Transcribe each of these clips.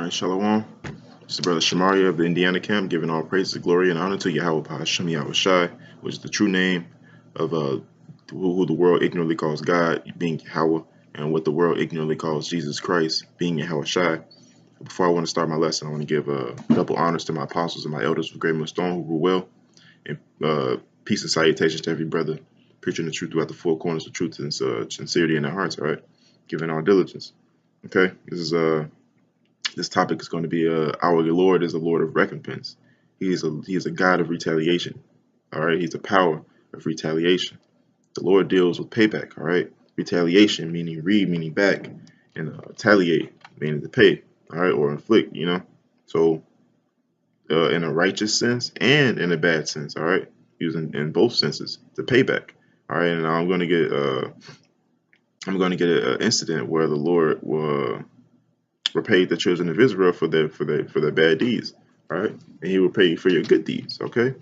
All right, Shalom. This is Brother Shamaria of the Indiana camp, giving all praise, glory, and honor to Yahweh Bahasham Yahweh Shai, which is the true name of who the world ignorantly calls God, being Yahweh, and what the world ignorantly calls Jesus Christ, being Yahweh Shai. Before I want to start my lesson, I want to give double honors to my apostles and my elders of great stone who rule well, and peace and salutations to every brother preaching the truth throughout the four corners of truth and sincerity in their hearts. All right, giving all diligence. Okay, this topic is going to be our Lord is a Lord of recompense. He is a God of retaliation. All right, he's a power of retaliation. The Lord deals with payback. All right, retaliation meaning meaning back, and retaliate meaning to pay. All right, or inflict. So in a righteous sense and in a bad sense. All right, using in both senses to payback. All right, and now I'm going to get an incident where the Lord will repay the children of Israel for their bad deeds. All right, and He will pay you for your good deeds. Okay,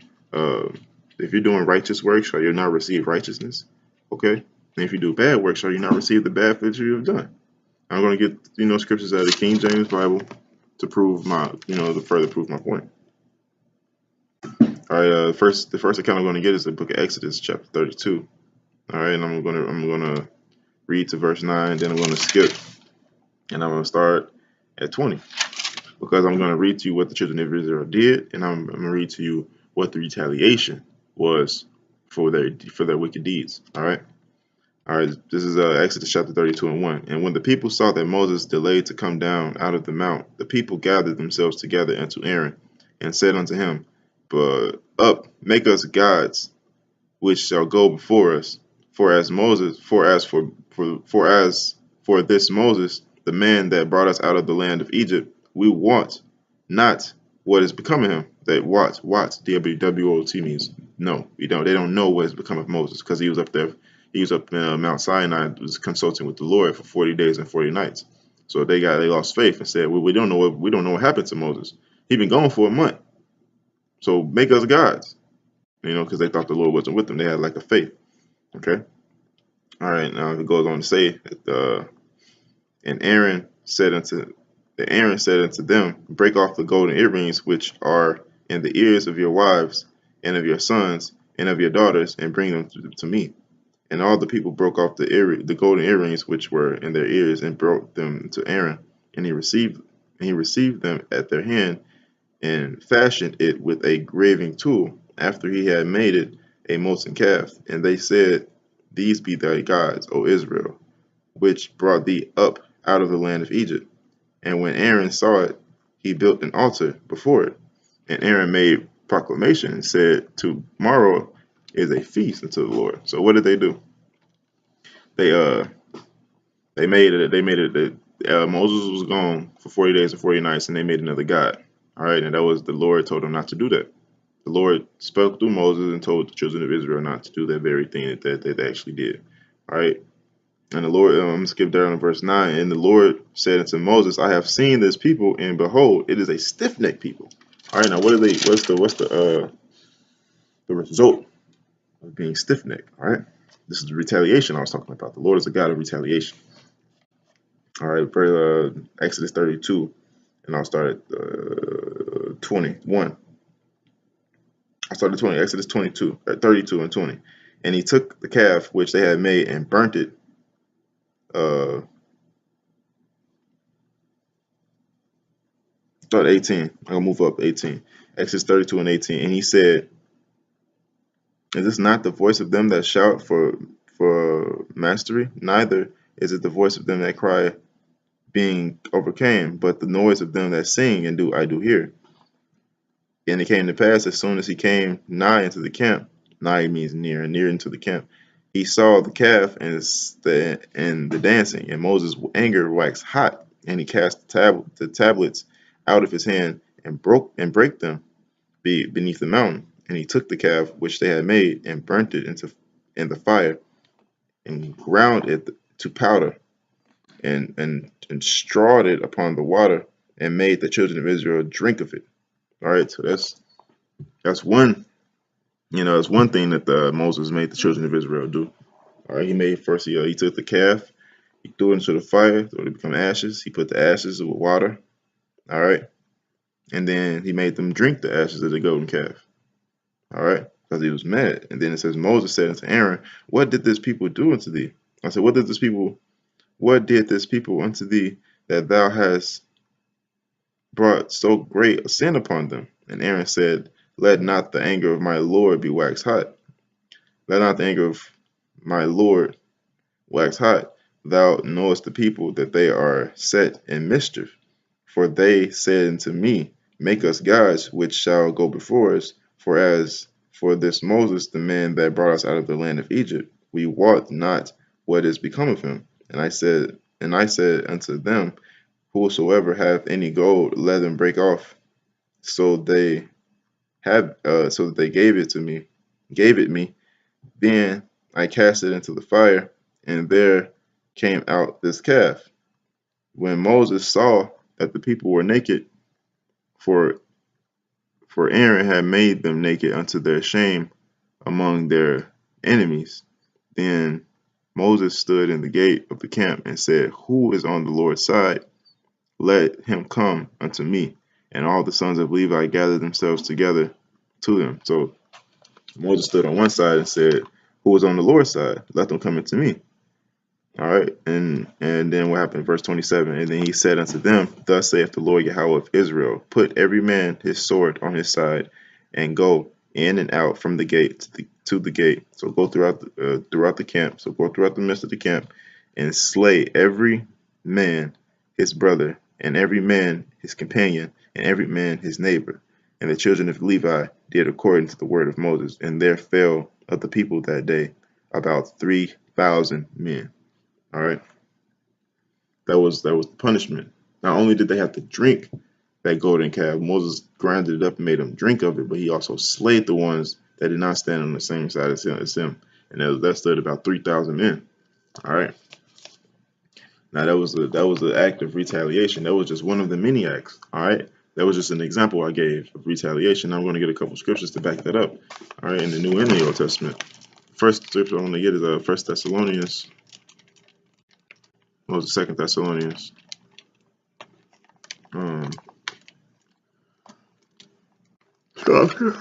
if you're doing righteous works, shall you not receive righteousness? Okay, and if you do bad works, shall you not receive the bad that you have done? I'm going to get scriptures out of the King James Bible to prove my to further prove my point. All right, the first account I'm going to get is the book of Exodus, chapter 32. All right, and I'm gonna read to verse 9, then I'm going to skip, and I'm going to start at 20, because I'm going to read to you what the children of Israel did, and I'm going to read to you what the retaliation was for their wicked deeds. All right. This is Exodus chapter 32 and 1. And when the people saw that Moses delayed to come down out of the mount, the people gathered themselves together unto Aaron, and said unto him, "But up, make us gods, which shall go before us. For as for this Moses, the man that brought us out of the land of Egypt, we want not what is become of him." That what D-W-W-O-T means no. We don't. They don't know what has become of Moses, because he was up there. He was up in Mount Sinai, was consulting with the Lord for 40 days and 40 nights. So they lost faith and said, we don't know what happened to Moses. He's been gone for a month. So make us gods, because they thought the Lord wasn't with them. They had like a faith. Okay. All right. Now it goes on to say that and Aaron said unto them, "Break off the golden earrings which are in the ears of your wives and of your sons and of your daughters, and bring them to me." And all the people broke off the golden earrings which were in their ears, and brought them to Aaron, and he received them at their hand, and fashioned it with a graving tool, after he had made it a molten calf. And they said, "These be thy gods, O Israel, which brought thee up out of the land of Egypt." And when Aaron saw it, he built an altar before it. And Aaron made proclamation and said, "Tomorrow is a feast unto the Lord." So what did they do? They made it that Moses was gone for 40 days and 40 nights, and they made another god. All right, and that was the Lord told them not to do that. The Lord spoke through Moses and told the children of Israel not to do that very thing that they actually did. All right. And the Lord, I'm going to skip down to verse 9. And the Lord said unto Moses, "I have seen this people, and behold, it is a stiff-necked people." All right, now what's the result of being stiff-necked? All right, this is the retaliation I was talking about. The Lord is a God of retaliation. All right, pray Exodus 32, and I'll start at 21. I started 20, Exodus 32 and 20. And he took the calf which they had made and burnt it. Start 18. I'll move up 18. Exodus 32 and 18. And he said, "Is this not the voice of them that shout for mastery? Neither is it the voice of them that cry, being overcame, but the noise of them that sing and I do hear." And it came to pass, as soon as he came nigh into the camp, nigh means near, and near into the camp, he saw the calf and the dancing, and Moses' anger waxed hot, and he cast the tablets out of his hand, and brake them beneath the mountain. And he took the calf which they had made, and burnt it in the fire, and ground it to powder, and strawed it upon the water, and made the children of Israel drink of it. All right, so that's one, that's one thing that Moses made the children of Israel do. All right, he took the calf, he threw it into the fire, so it become ashes. He put the ashes with water, All right. And then he made them drink the ashes of the golden calf. All right. Because he was mad. And then it says, Moses said unto Aaron, what did this people do unto thee? I said, what did this people unto thee that thou hast brought so great a sin upon them? And Aaron said, let not the anger of my Lord be waxed hot. Let not the anger of my Lord wax hot. Thou knowest the people that they are set in mischief. For they said unto me, make us gods which shall go before us. For as for this Moses, the man that brought us out of the land of Egypt, we wot not what is become of him. And I said unto them, whosoever hath any gold, let them break off. So they so that they gave it me. Then I cast it into the fire, and there came out this calf. When Moses saw that the people were naked, for Aaron had made them naked unto their shame among their enemies, then Moses stood in the gate of the camp and said, who is on the Lord's side? Let him come unto me. And all the sons of Levi gathered themselves together to him. So Moses stood on one side and said, who is on the Lord's side? Let them come unto me. All right, and then what happened? Verse 27. And then he said unto them, thus saith the Lord Yahweh of Israel, put every man his sword on his side, and go in and out from the gate to the gate. So go throughout the camp. So go throughout the midst of the camp, and slay every man his brother, and every man his companion, and every man his neighbor. And the children of Levi did according to the word of Moses, and there fell of the people that day about 3,000 men. All right, that was the punishment. Not only did they have to drink that golden calf, Moses grinded it up and made them drink of it, but he also slayed the ones that did not stand on the same side as him. And that stood about 3,000 men. All right. Now that was an act of retaliation. That was just one of the many acts. All right. That was just an example I gave of retaliation. I'm going to get a couple scriptures to back that up. All right, in the New and the Old Testament. First scripture I want to get is First Thessalonians. What was the Second Thessalonians? Um, Chapter.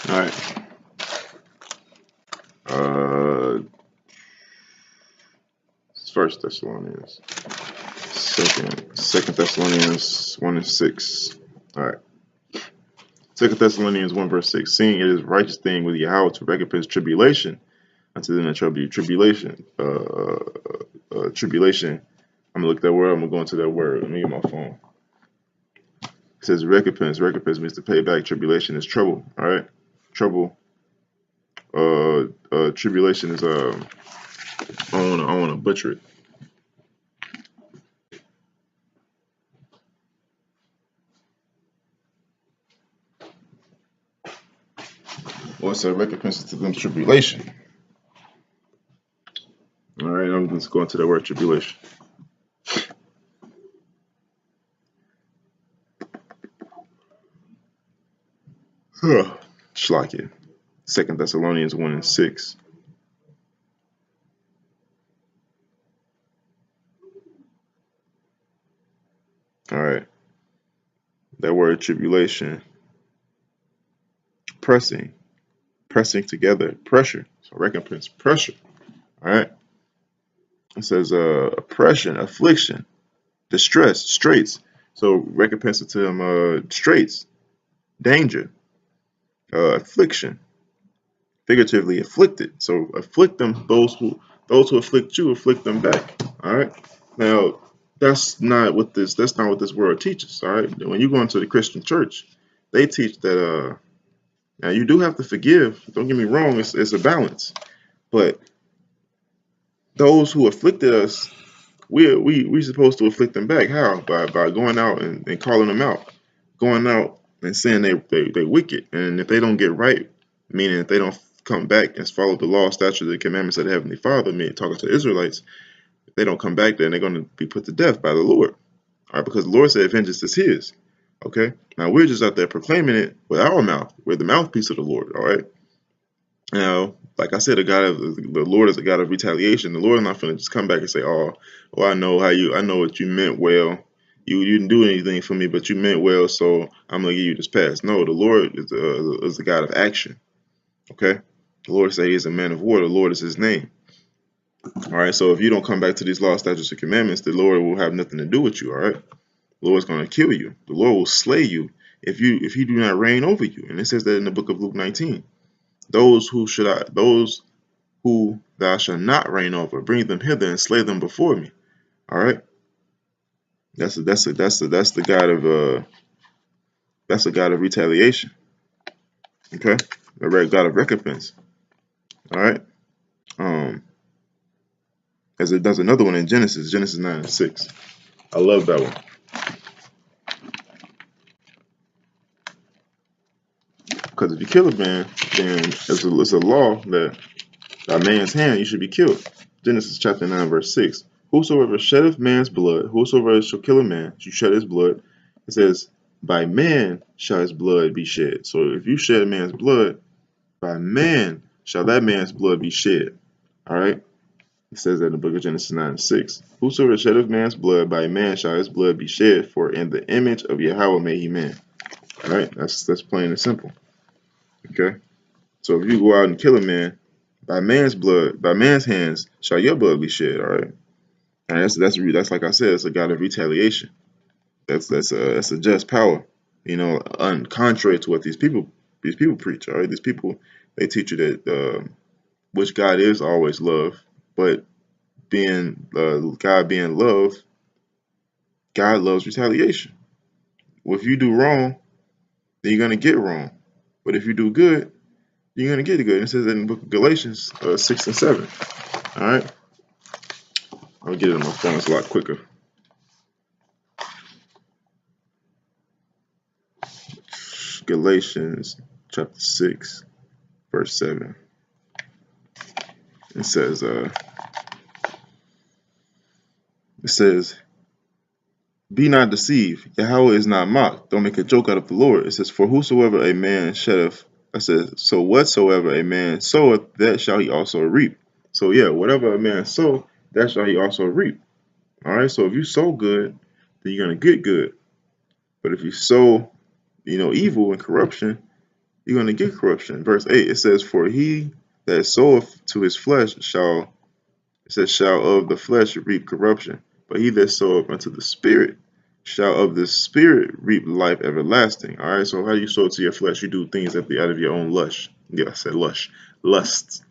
All right. First Thessalonians. Second Thessalonians 1:6. All right. Second Thessalonians 1 verse 6. Seeing it is a righteous thing with Yahweh to recompense tribulation unto them that trouble you. Tribulation. I'm gonna look at that word. I'm gonna go into that word. Let me get my phone. It says recompense. Recompense means to pay back. Tribulation is trouble. All right. Trouble. Tribulation is I wanna butcher it. What's a recompense to them tribulation? All right, I'm just going to the word tribulation. Shlakia. Second Thessalonians 1:6. All right, that word tribulation, pressing together, pressure. So recompense, pressure. All right. It says oppression, affliction, distress, straits. So recompense to them straits, danger, affliction, figuratively afflicted. So afflict them, those who afflict you, afflict them back. All right. Now that's not what this world teaches. All right. When you go into the Christian church, they teach that now you do have to forgive. Don't get me wrong, it's a balance. But those who afflicted us, we supposed to afflict them back. How? By going out and calling them out. Going out and saying they wicked. And if they don't get right, meaning if they don't come back and follow the law, statutes, and commandments of the Heavenly Father, meaning talking to Israelites, if they don't come back, then they're going to be put to death by the Lord. All right, because the Lord said vengeance is his. Okay, now we're just out there proclaiming it with our mouth. We're the mouthpiece of the Lord. All right. Now, like I said, the Lord is a God of retaliation. The Lord is not going to just come back and say, "Oh, well, I know what you meant well. You didn't do anything for me, but you meant well, so I'm gonna give you this pass." No, the Lord is the God of action. Okay, the Lord says He is a man of war. The Lord is His name. All right, so if you don't come back to these laws, statutes, and commandments, the Lord will have nothing to do with you. All right, the Lord is going to kill you. The Lord will slay you if He do not reign over you. And it says that in the book of Luke 19. Those who thou shalt not reign over, bring them hither and slay them before me. All right, that's the God of retaliation. Okay, the God of recompense. All right, as it does another one in Genesis 9:6. I love that one, because if you kill a man, then it's a law that by man's hand you should be killed. Genesis chapter 9 verse 6. Whosoever sheddeth man's blood, whosoever shall kill a man, should shed his blood. It says, by man shall his blood be shed. So if you shed a man's blood, by man shall that man's blood be shed. All right. It says that in the book of Genesis 9:6. Whosoever sheddeth man's blood, by man shall his blood be shed, for in the image of Yahweh made he man. All right. That's plain and simple. Okay. So if you go out and kill a man, by man's blood, by man's hands shall your blood be shed. All right. And that's like I said, it's a God of retaliation. That's a just power, contrary to what these people preach. All right, these people, they teach you that which God is always love, but being God being love, God loves retaliation. Well, if you do wrong, then you're gonna get wrong, but if you do good, you're gonna get good. It says in the book of Galatians 6 and 7. All right, I'll get it on my phone. It's a lot quicker. Galatians chapter 6, verse 7. It says, be not deceived. Yahweh is not mocked. Don't make a joke out of the Lord. It says, for whosoever a man sheddeth, it says, so whatsoever a man soweth, that shall he also reap. So yeah, whatever a man sow, that shall he also reap. All right. So if you sow good, then you're gonna get good. But if you sow, evil and corruption, you're gonna get corruption. Verse 8, it says, for he that soweth to his flesh shall of the flesh reap corruption, but he that soweth unto the Spirit shall of the Spirit reap life everlasting. All right, so how do you sow to your flesh? You do things out of your own lush. Yeah, I said lush. Lusts.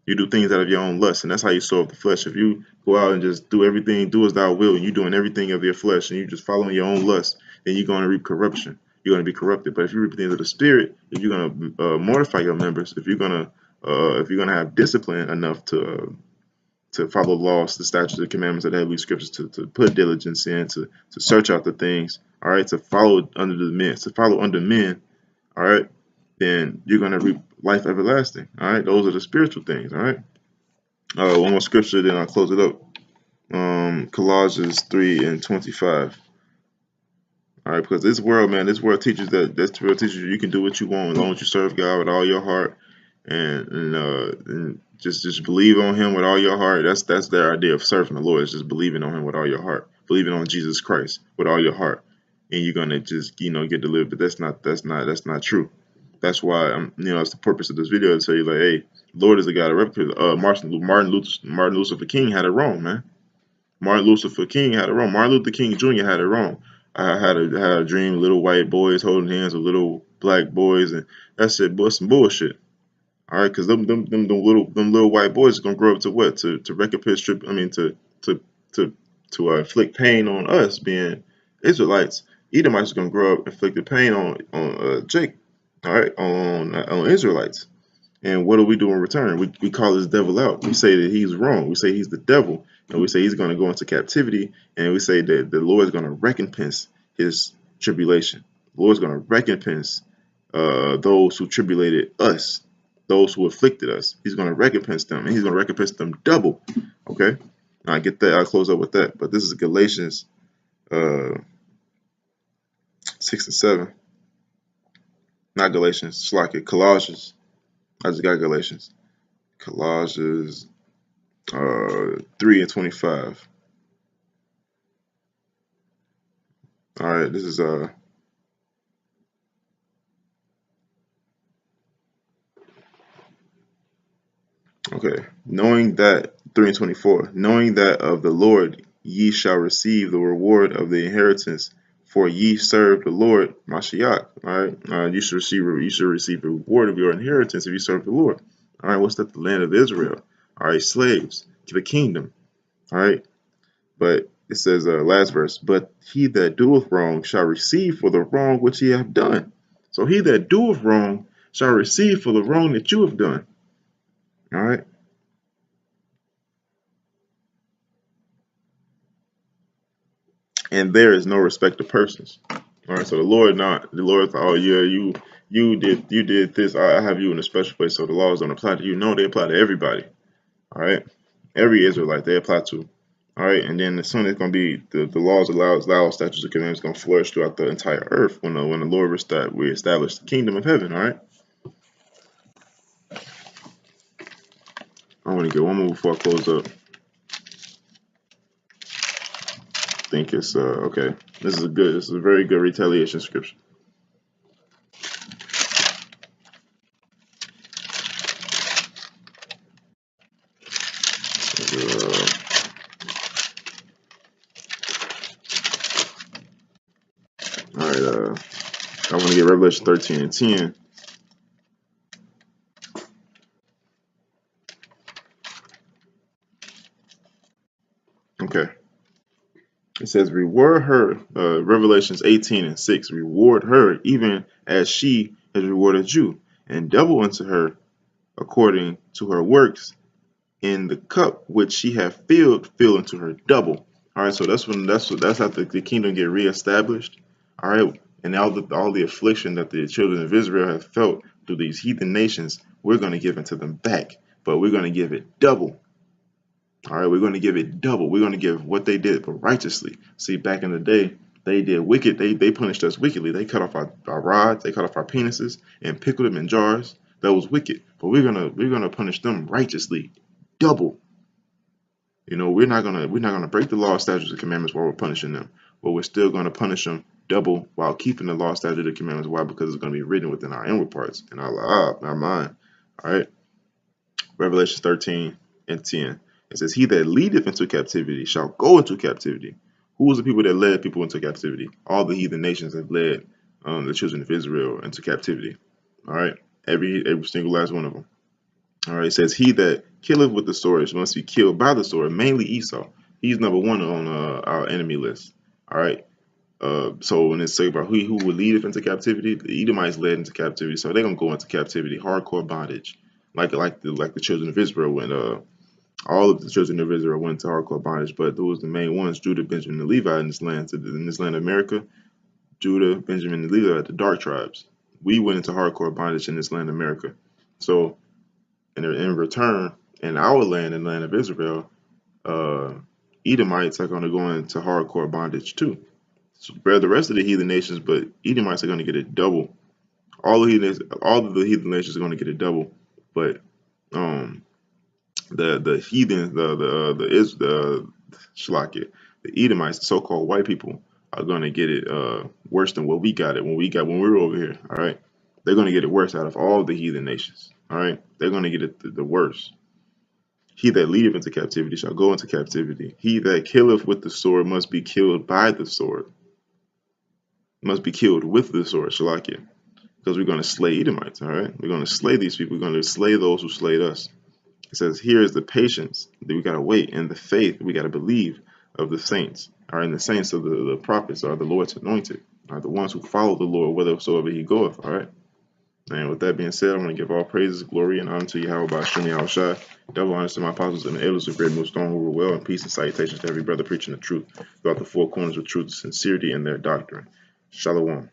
You do things out of your own lust, and that's how you sow of the flesh. If you go out and just do everything, do as thou wilt, and you're doing everything of your flesh, and you're just following your own lust, then you're going to reap corruption. You're going to be corrupted. But if you reap things of the Spirit, if you're going to mortify your members, if you're going to have discipline enough to follow the laws, the statutes, the commandments of the heavenly scriptures, to put diligence in, to search out the things, all right, to follow under men, all right, then you're going to reap life everlasting, all right. Those are the spiritual things, all right. One more scripture, then I'll close it up. Colossians 3:25. All right, because this world teaches you can do what you want as long as you serve God with all your heart, and just believe on Him with all your heart. That's their idea of serving the Lord. Is just believing on Him with all your heart, believing on Jesus Christ with all your heart, and you're gonna just get delivered. But that's not true. That's why it's the purpose of this video to tell you, like, hey, Lord is the God of repentance. Martin Luther King had it wrong, man. Martin Luther King had it wrong. Martin Luther King Jr. had it wrong. I had a dream, little white boys holding hands with little black boys, and that's it, boy, some bullshit. All right, because them little white boys are gonna grow up to what? To recompense to inflict pain on us being Israelites. Edomites are gonna grow up inflicting pain on Jake. All right, on Israelites. And what do we do in return? We call this devil out. We say that he's wrong. We say he's the devil, and we say he's going to go into captivity, and we say that the Lord is going to recompense his tribulation. The Lord's going to recompense those who tribulated us, those who afflicted us. He's going to recompense them, and he's going to recompense them double. Okay, I get that. I'll close up with that. But this is Galatians 6 and 7. Not Galatians. It's like it. Colossians. I just got Galatians. Colossians 3 and 25. All right, this is okay. Knowing that 3 and 24. Knowing that of the Lord ye shall receive the reward of the inheritance, for ye serve the Lord Mashiach. All right, you should receive the reward of your inheritance if you serve the Lord. All right, what's that? The land of Israel. All right, slaves to the kingdom. All right, but it says last verse. But he that doeth wrong shall receive for the wrong which he hath done. So he that doeth wrong shall receive for the wrong that you have done. All right. And there is no respect of persons. All right. So the Lord thought, oh yeah, you did this. I have you in a special place, so the laws don't apply to you. No, they apply to everybody. All right. Every Israelite they apply to. All right. And then as soon as it's gonna be the laws, laws, statutes, and commandments gonna flourish throughout the entire earth when the Lord reestablish the kingdom of heaven. All right. I want to get one more before I close up. I think it's okay. This is a very good retaliation scripture. Uh, all right, I want to get Revelation 13 and 10. Okay. It says, reward her, Revelations 18 and 6, reward her even as she has rewarded you, and double unto her according to her works, in the cup which she hath filled, fill into her double. All right, so that's how the kingdom get reestablished. All right, and all the affliction that the children of Israel have felt through these heathen nations, we're going to give into them back, but we're going to give it double. All right, we're going to give it double. We're going to give what they did, but righteously. See, back in the day, they did wicked. They punished us wickedly. They cut off our rods, they cut off our penises, and pickled them in jars. That was wicked. But we're gonna punish them righteously, double. You know, we're not gonna break the law, statutes, and commandments while we're punishing them, but we're still gonna punish them double while keeping the law, statutes, and commandments. Why? Because it's gonna be written within our inward parts, in our mind. All right. Revelation 13 and 10. It says, he that leadeth into captivity shall go into captivity. Who was the people that led people into captivity? All the heathen nations have led the children of Israel into captivity. All right. Every single last one of them. All right. It says, he that killeth with the sword must be killed by the sword, mainly Esau. He's number one on our enemy list. All right. So when it's talking about who would lead into captivity, the Edomites led into captivity, so they're gonna go into captivity, hardcore bondage, like the children of Israel when all of the children of Israel went to hardcore bondage, but those the main ones: Judah, Benjamin, and Levi in this land. In this land of America, Judah, Benjamin, and Levi, the dark tribes. We went into hardcore bondage in this land of America. So in return, in our land, in the land of Israel, uh, Edomites are going to go into hardcore bondage too. So the rest of the heathen nations, but Edomites are going to get it double. All of the heathen nations are going to get it double, but um, the heathen, the Shalakit, the Edomites, the so-called white people, are going to get it worse than what we got it when we were over here. All right, they're going to get it worse out of all the heathen nations. All right, they're going to get it the worst. He that leadeth into captivity shall go into captivity. He that killeth with the sword must be killed by the sword. Must be killed with the sword, Shalakia. Because we're going to slay Edomites, all right? We're going to slay these people. We're going to slay those who slayed us. It says, here is the patience that we got to wait, and the faith we got to believe of the saints. All right, and the saints of the prophets are the Lord's anointed, are the ones who follow the Lord whithersoever he goeth, all right? And with that being said, I want to give all praises, glory, and honor to Yahweh Bashim Yahushai. Double honors to my apostles and the elders of great millstone who were well, and peace and salutations to every brother preaching the truth throughout the four corners of truth, sincerity in their doctrine. Shalom.